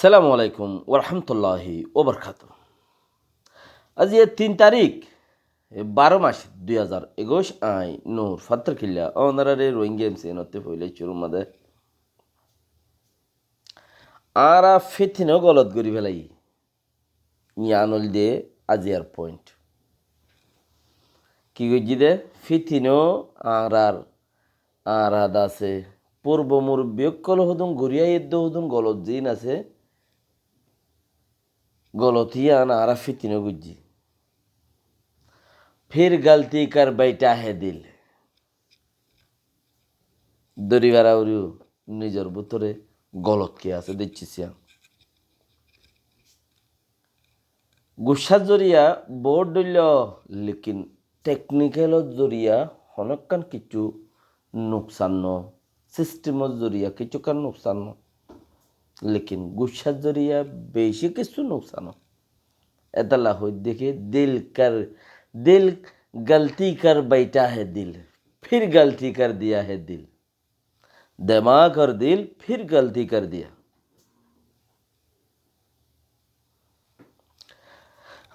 সালামু আলাইকুম ওরহামতুল্লাহি ওবরকাত। আজ 3 তারিখ 12 মাস 2021 আই নূর ফাত্র কিল্লা অনারারে রোহিঙ্গা এমসি নতে হইলে চুরুর মাঝে আরা ফেথিনো গলত করি ফেলাই ইয়ানল দে আজিয়ার পয়েন্ট কি গজি দে ফিথিনো আর আছে পূর্ব মুরব্বিয়কল হদুন গড়িয়া এদ্দ হদুন গলত জিন আছে গলতিয়ান আরা ফিথিনো গুজি फिर गलती कर बैठा है दिल দরিবারা উরিও নিজের ভিতরে গলত কে আছে দেখছিস গুসার জরিয়া বোর্ড দিল লেকিন টেকনিক্যালত জরিয়া হনকান কিছু নোকসান ন সিস্টেমত জরিয়া কিছুকান নোকসান ন লেকিন গুসার জরিয়া বেশি কিছু নোকসান এতলা হই দেখে दिल गलती कर बैठा है दिल फिर गलती कर दिया है दिल दिमाग और दिल फिर गलती कर दिया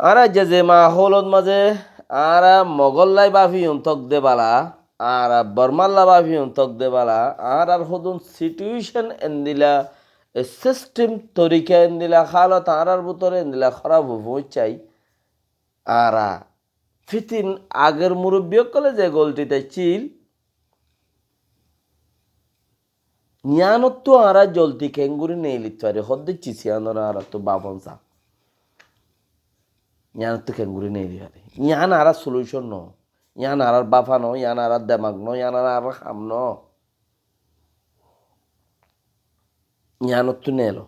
आरा जजे माहौलत माजे आरा मोगल्लाई बाफी तक दे बाला आरा बर्माल्ला बाफी तक दे बाला आरा हदुन सिचुएशन एंदिला सिस्टम तरीका एंदिला हालत आरार बुतरे एंदिला खराब हो चाই आरा ফিতিন আগের মুরব্বিয়কলে যে গোলটিতে চিল জ্ঞানত্ব আরা জলতি কেঙ্গুরি নেই লিখতে পারে হদ্দে চিসিয়ানোরা আরা তো বাবনসা জ্ঞানত্ব কেঙ্গুরি নেই লিখারে জ্ঞান আরা সলিউশন ন জ্ঞান আরার বাফা ন জ্ঞান আরার দেমাগ ন জ্ঞান আর হাম ন জ্ঞানত্ব নেল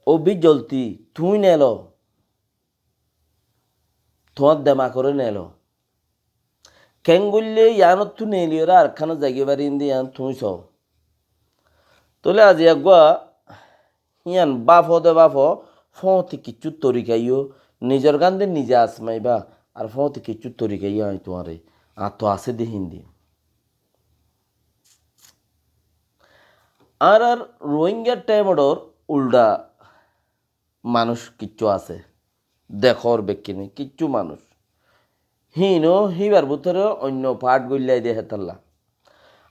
অবি জলতি তুই নেল তোমার দেমা করে নেল কেঙ্গুল্লে ইয়ানত্তু নেলিওরা আর খানো জাগি বাড়ি ইন্দি ইয়ান তুই স তোলে আজি একগা ইয়ান বাফ দে বাফ ফতি কিছু তরিকাইও নিজের গান্ধে নিজে আসমাইবা আর ফতি কিছু তরিকাইও আই তোমারে আর তো আছে দি হিন্দি আর রোহিঙ্গার টাইমডর উল্টা মানুষ কিচ্ছু আছে দেখর বেকিনি কিচ্ছু মানুষ হিনো হিবার ভিতরে অন্য পাট গইলাই দিয়ে হেতাল্লা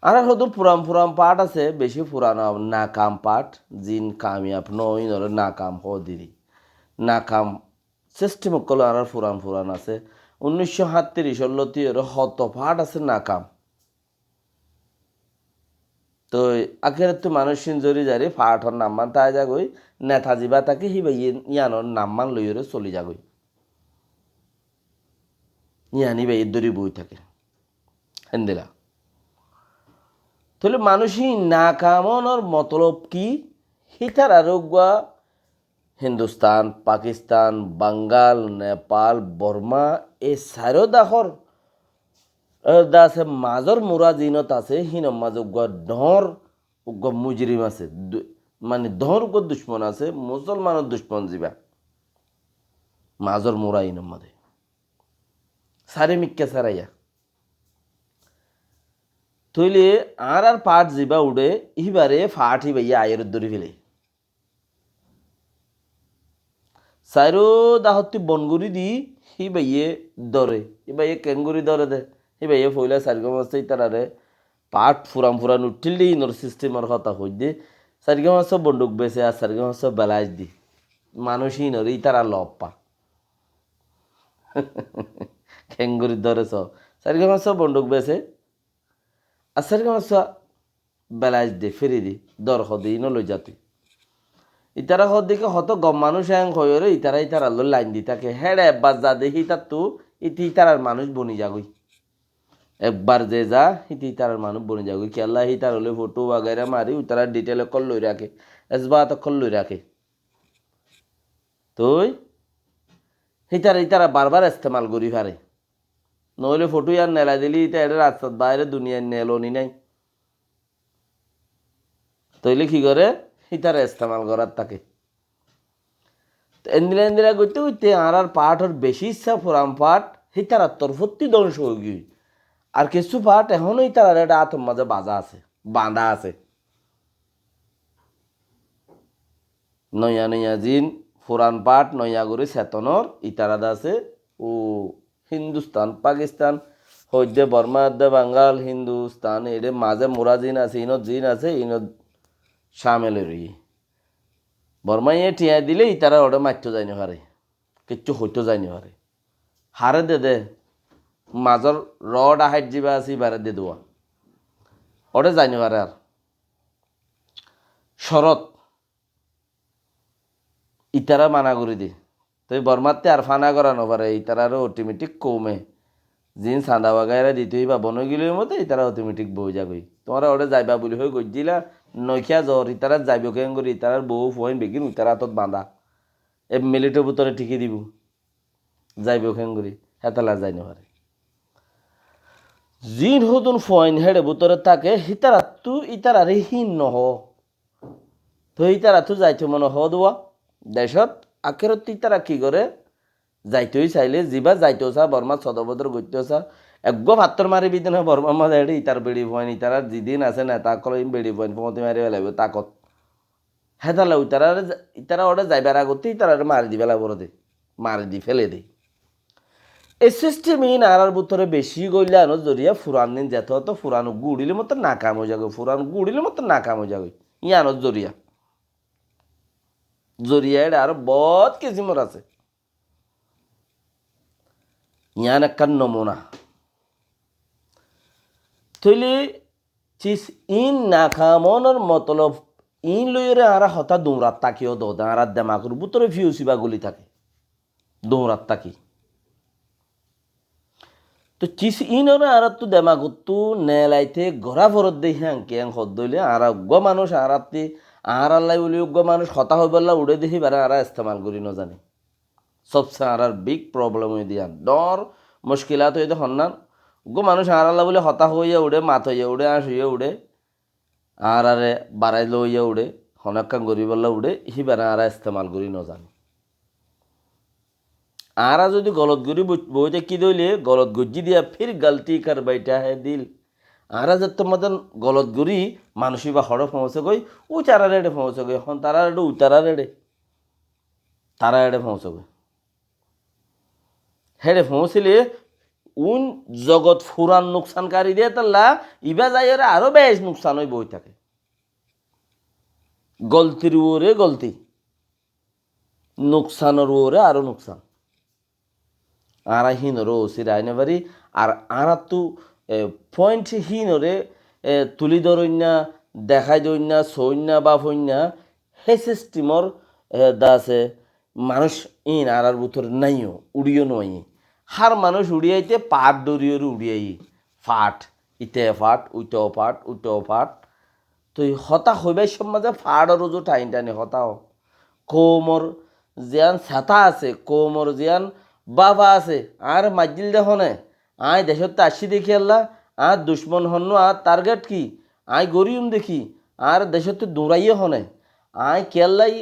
আর হয়তো পুরাম পাট আছে বেশি পুরানো না কাম পাট জিন কামিয়াব নই নরে না কাম হ দিদি না কাম সিস্টেম কল আর পুরান আছে 1937 হত পাট আছে না কাম তো আখের তো মানুষ জরি যারে ফাটর নামমান তাই যাগই নেতাজি বা তাকে হিবাই ইয়ানোর নামমান লইরে চলি যাগই ইয়ানি ভাই দরি বই থাকে হেন্দিলা তাহলে মানুষই না কামনের মতলব কি হিতার আরোগ্যা হিন্দুস্তান পাকিস্তান বাঙ্গাল নেপাল বর্মা এই চারো দাখর আছে মাজর মুরা জিনত আছে হিনম মাজ ডর মুজরিম আছে মানে ধর দুশ্মন আছে মুসলমানের দুশ্মন যাবা মাজর মুরা ইনম মাঝে সারে মিক্কা সারাইয়া তৈলে আর পাট যাবা উড়ে ইবারে ফাট হিবাইয়া আয়ের দরি ফেলে সাইরো দাহত্তি বনগুড়ি দি হিবাইয়ে দরে হিবাইয়ে কেঙ্গুরি দরে দে হিবাইয়ে ফইলা সারিগম আছে তারারে পাট ফুরান উঠিল দি ইনর সিস্টেমের কথা হই দে সারিগম আছে বন্দুক বেছে আর সারিগম আছে বেলাইজ দি মানুষই নর তারা লব পা কেঙ্গুরি দরে স সারিগম আছে বন্দুক বেছে আর সারিগম আছে বেলাইজ দে ফেরি দি দর হদি ইন লই যাতি ইতারা হদ দিকে হত গম মানুষ হ্যাং হয়ে ইতারা লাইন দি থাকে হেড়ে একবার যা দেখি তার তো ইতারার মানুষ বনি যাগই একবার যে যা ইতারার মানুষ বনি যাগই কেল্লা হিতার হলে ফটো বাগেরা মারি তারা ডিটেলে কল লই রাখে এসবা তো কল লই রাখে তুই ইতারা বারবার ইস্তেমাল করি পারে নইলে ফটো আর নেলা দিলি এটা রাস্তার বাইরে দুনিয়ার নেলনি নাই তইলে কি করে ইতারা ইস্তেমাল করার থাকে এন্দিরা করতে আর পাঠর বেশি ইচ্ছা পুরাম পাঠ হিতার তরফত্তি ধ্বংস হয়ে গিয়ে আর কিছু পাঠ এখনই তার একটা আতম মাঝে বাঁধা আছে নয়া নয়া জিন পুরান পাট নয়া করে চেতনর ইতারাদ আছে ও হিন্দুস্তান পাকিস্তান হইদে বর্মা দে বাঙ্গাল হিন্দুস্তান এর মাঝে মোরা জিন আছে জিন আছে ইনত সামেলের বর্মাইয়ে টিয়া দিলে ইতারা ওটা মারতে যায়নি হারে কিচ্ছু হইতে যায়নি হারে হারে দে মাজর রড আহাইট যাবা আছে বারে দে দেওয়া ওটা যায়নি হারে আর শরৎ ইতারা মানা করে দি তো বর্মাতে আর ফানা করানো পারে ইতারারও অটোমেটিক কমে জিন চাঁদা বাগাইরা দিতেই বা বনগিলের মতো ইতারা অটোমেটিক বই যাগই তোমরা ওটা যাইবা বলি হয়ে গজিলা নৈখিয়া জ্বর ইতারা যাইব কেন করি ইতারার বউ ফোন বেগিন ইতারা হাতত বাঁধা মিলিটের ভিতরে ঠিকই দিব যাইব কেন করি হেতালা যাই না পারে জিন হতুন ফোন হেডে ভিতরে থাকে ইতারারে হীন নহ তো ইতারা তো যাইতে মনে হ দোয়া দেশত আখেরত ইতারা কি করে যাইতেই চাইলে যিবা যাইতেও চা বর্মা সদবদর গইতেও চা একগ ভাত্তর মারি বিদিন বর্মা মাঝে হেঁটে ইতার বেড়ি ফোন ইতারা যেদিন আছে না তা কল বেড়ি ফোন ফোঁতে মারি পেলাইব তাকত হেতালে ইতারা ওটা যাইবার আগতে ইতারা মারি দি পেলা বড় দে মারি দি ফেলে দে এই সিস্টেম ইন আর ভিতরে বেশি গইলে আনো জরিয়া ফুরান দিন যেত তো ফুরানো গুড়িলে মতো নাকাম হয়ে যাবে ফুরান গুড়িলে মতো নাকাম হয়ে যাবে ইয়ানোর জরিয়া জরিয়া এটা আরো বহুত কিসিমর আছে ইয়ান একটা নমুনা তৈলি চিস ইন নাকামনের মতলব ইন লইরে আরা হতা দৌড়াত তাকিও দোদা আর দেমাকুর ভিতরে ফিউসিবা গুলি থাকে দৌড়াত তাকি তো চিস ইনরে আর তো দেমাগুত তো নেলাইতে ঘোরা ফরত দেই হ্যাঁ কেন হদ দইলে আর গ মানুষ আর আপনি আর আল্লাহ বলি গ মানুষ হতা হইবল্লা উড়ে দেখি বারে আর ইস্তেমাল করি ন জানি সবসে আর বিগ প্রবলেম হয়ে দিয়া ডর মুশকিলাত হইতে হন্নান গো মানুষ আর আল্লাহ বলে হতা হইয়া উড়ে মাত হইয়া উড়ে আস হইয়া উড়ে আর আরে বাড়াই লইয়া উড়ে হনকান করি বললা উড়ে হি বারে আর ইস্তেমাল করি ন জানি आरा जो गलत गुरी बोते की दौले गलत गुज्जी दिया फिर गलती कर बैठा है दिल आरा जब तो मदन गलत गुरी मानुषी बा हड़ो फंसे गई उचारा रेडे फंसे गई हन तारा रेडे उतारा रेडे तारा रेडे फंसे गई हेडे फंसिले उन जगत फुरान नुकसानकारी दिया तल्ला इबा जाइरे आरो बेश नुकसान हई बई थाके गलतिर ओरे गलती नुकसानर ओरे आरो नुकसान आरा हिनरो सिरायने बारी और आरा तो पॉइंट हिनरे तुली धरन्या देखाई दन्या सन्या बा फन्या हे सिस्टेमर दासे मानुष इन आरार भीतर नाइयो उड़ियो नई हार मानुष उड़ियाइते पाट दरियर उड़ियाई फाट इते फाट उइटेও फाट उइटेও फाट तो हता हইবাই समाजे फाड़र जो टाइन टाने हताओ कोमर जियान छाता আছে कोमर जियान बाबा আছে আর মাজিল দেখনে আয় দেশত আসি দেখি আল্লাহ আর দুশ্মন হন্য আর টার্গেট কি আয় গরিউম দেখি আর দেশত দৌড়াইয়ে হনে আয় কেল্লাই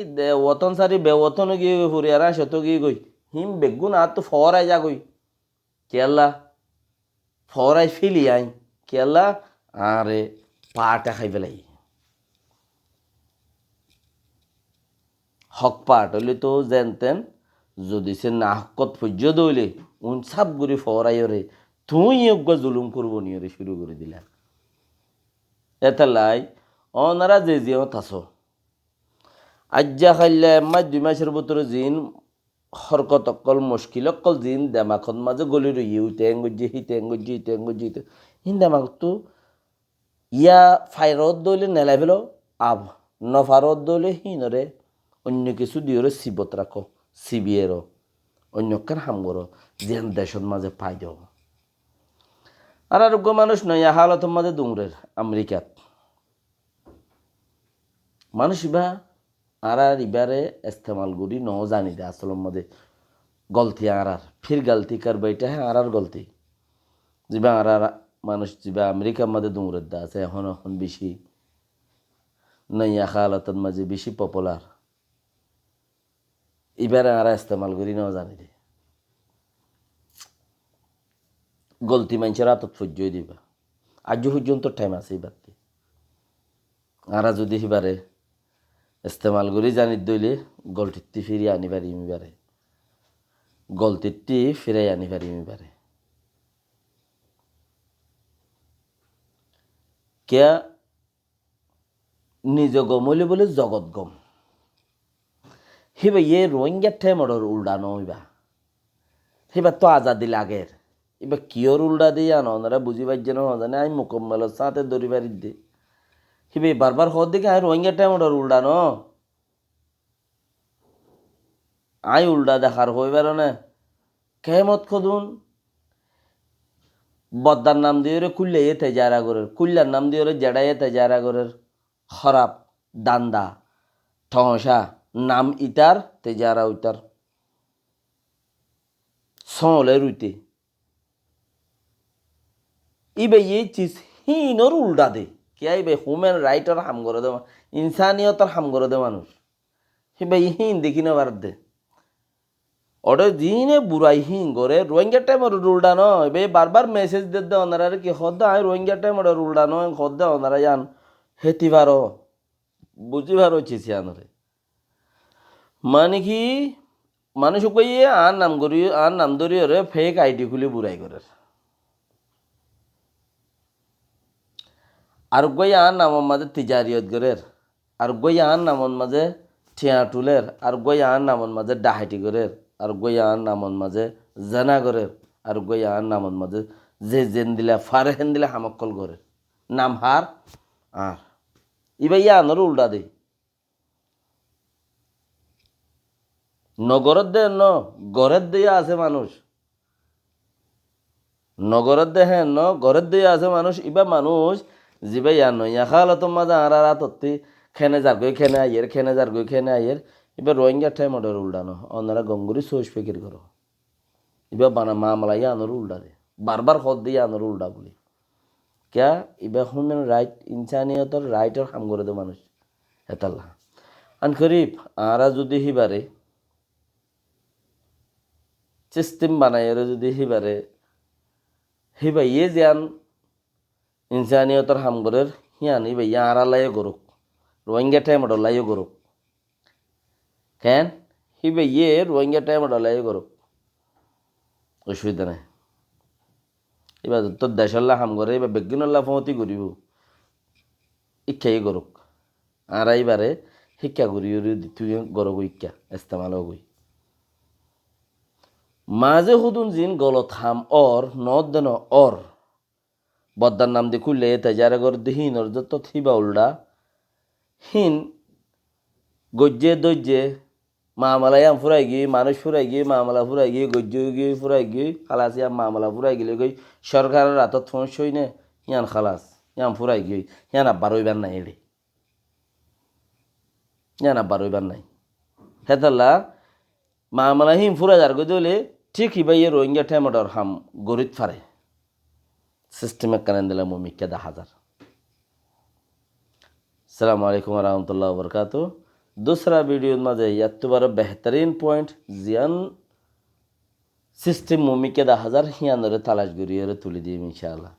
ওতন সারি বেওতন গিয়ে ফুরি আর শত গিয়ে গই হিম বেগুন আর তো ফরাই যা গই কেল্লা ফরাই ফিলি আই কেল্লা আরে পাটা খাই ফেলাই হক পাট হইলে তো জানতেন যদি সে না হকত ফজ্য দইলে উন সাপ গুড়ি ফরাইরে তুই যোগ্য জুলুম করবো নিয়ে শুরু করে দিলা এতে লাই অনারা যে জিয়ত আছো আজ্জা খাইলে মাস 2 মাসের ভিতরে জিন হরকত অকল মুশকিল অকল জিন দেমাখত মাঝে গলি রই হিতে হিন দেমাক তো ইয়া ফাইরত দইলে নেলাই ফেলো আব নফারত দইলে হিনরে অন্য কিছু দিয়ে সিবত রাখো সিবিএরও অন্যকার হাম করো যেন দেশের মাঝে পাই দেও আর আরোগ্য মানুষ নয় হালতের মাঝে দুমরের আমেরিকাত মানুষ ইবা আর ইবারে ইস্তেমাল করি ন জানি দে আসলের মধ্যে গলতি আর ফির গলতি কর বেটা হ্যাঁ আর গলতি যা আর মানুষ যা আমেরিকার মধ্যে দুমরের দা আছে এখন এখন বেশি নয়া হালতের মাঝে বেশি পপুলার এবারে আর ইস্তেমাল করি নাও জানি রে গলতি মানুষের হাতত সহ্যই দিবা আজ পর্যন্ত টাইম আছে এবার আর যদি এবারে ইস্তেমাল করি জানি দইলে গলতিত্তি ফিরে আনি পারি মিবারে গলতিত্তি ফিরে আনি পারি মিবারে কেয়া নিজ গম হইলে বলে জগৎ গম হিবা ইয়ে রোহিঙ্গা ঠেমড়র উল্ডানো হইবা হিবা তো আজাদি লাগের এবার কিয়র উল্ডা দিয়ে আনো ওনারা বুঝি পাইছে না জানে আমি মোকাম্মল সাথে দড়ি বাড়ি দি হিবে বারবার হওয়ার দিকে আমি রোহিঙ্গা ঠেমড়র উল্ডানো আই উল্ডা দেখার হইবার না কেমত খদুন বদ্দার নাম দিয়ে কুল্লে এতে যারা করের কুল্লার নাম দিয়ে জেডা এতে যারা করের খরাপ দান্দা ঠংসা নাম ইতার তে যারা উইতার সলে রুইতে ইবে এই চিজ হিনর উল্টা দে কে আইবে হিউম্যান রাইটর হাম করে দে ইনসানিয়তর হাম করে দে মানুষ হিবে হিন দেখি না বার দে ওটা দিনে বুড়াই হিং করে রোহিঙ্গা টাইমের উল্টা নয় বে বারবার মেসেজ দে ওনারা কি হদ্দা আমি রোহিঙ্গা টাইমের উল্টা নয় হদ্দা ওনারা জান হেতি পারো বুঝি পারো চিছি আনরে মানে কি মানুষ কইয়ে আর নাম ধরিয়ে রে ফেক আইডি খুলে বুড়াই করে আর গই আর নামর মাঝে তিজারিয়ত গরের আর গই আর নামর মাঝে ঠিয়া টুলের আর গই আর নামর মাঝে ডাহাইটি গরের আর গই আর নামর মাঝে জানা গরের আর গই আর নামর মাঝে যে জেন দিলা ফারেহেন দিলা হামক্কল গরের নাম হার আর ইবা ইয়া আনর উল্টা দে নগরের দে ন গড়ের দিয়ে আছে মানুষ নগরের দে হ্যাঁ ন গড়ের দিয়ে আছে মানুষ ইবা মানুষ জিবে ইয়া নয় ইয়া খালো তো মাজা আর তত্তি খেনে যার গই খেনে আইয়ের খেনে যার গই খেনে আইয়ের এবার রোহিঙ্গা ঠাই মডের উল্টানো অন্যরা গঙ্গুরি সোজ ফিকির করো এবার বানা মামলা ইয়া আনোর উল্টা দে বারবার হদ দিয়ে আনোর উল্টা বলি ক্যা এবার হিউম্যান রাইট ইনসানিয়তর রাইটের হাম করে দে মানুষ এতাল্লা আন করিব আরা যদি হিবারে সিস্টেম বানাইয়ের যদি হিবারে হিবা ইয়ে যান ইনসানিয়তর হামগরের হিয়ান ইবা ইয়া আরা লাইয়ে গরুক রোহিঙ্গা টাইমটা লাইয়ে গরুক কেন হিবা ইয়ে রোহিঙ্গা টাইমটা লাইয়ে গরুক অসুবিধা নাই এবার তোর দেশল্লা হামগরে এবার বেগিনল্লা ফতি করিব ইচ্ছাই গরুক আর এইবারে শিক্ষা করি তুই গরক ইচ্ছা ইস্তেমাল গই মাঝে হুদুন জিন গলত হাম অর নদ দেন অর বদ্দার নাম দিয়ে খুললে তেজারে গর দিহীন ওর যত থিবা উল্ডা হিন গজ্জে দজ্জে মামলায় ফুরাই গিয়ে মানুষ ফুরাই গিয়ে মামলা ফুরাই গিয়ে গজ্জ গিয়ে ফুরাই গিয়ে খালাসি মামলা ফুরাই গেলে গই সরকারের হাতত ফোঁস হই নে ইয়ান খালাস ইয়ান ফুরাই গিয়ে ইয়ান আব্বার হইবার নাই এড়ে ইয়ান আব্বার হইবার নাই হেতাল্লা মামলা হিম ফুরা যার গই দিলে ঠিক হিবাইয়ে রোহিঙ্গা ঠেমডর হাম গরিত ফারে সিস্টেমে কানেন দিলাম মমিকা 10,000 अस्सलाम वालेकुम रहमतुल्लाहि व बरकातहू दूसरा वीडियो मजे यातुबार बेहतरीन पॉइंट जियान सिस्टम ममिका 10,000 हियानरे तलाश करिए तुले दिए इंशाल्लाह।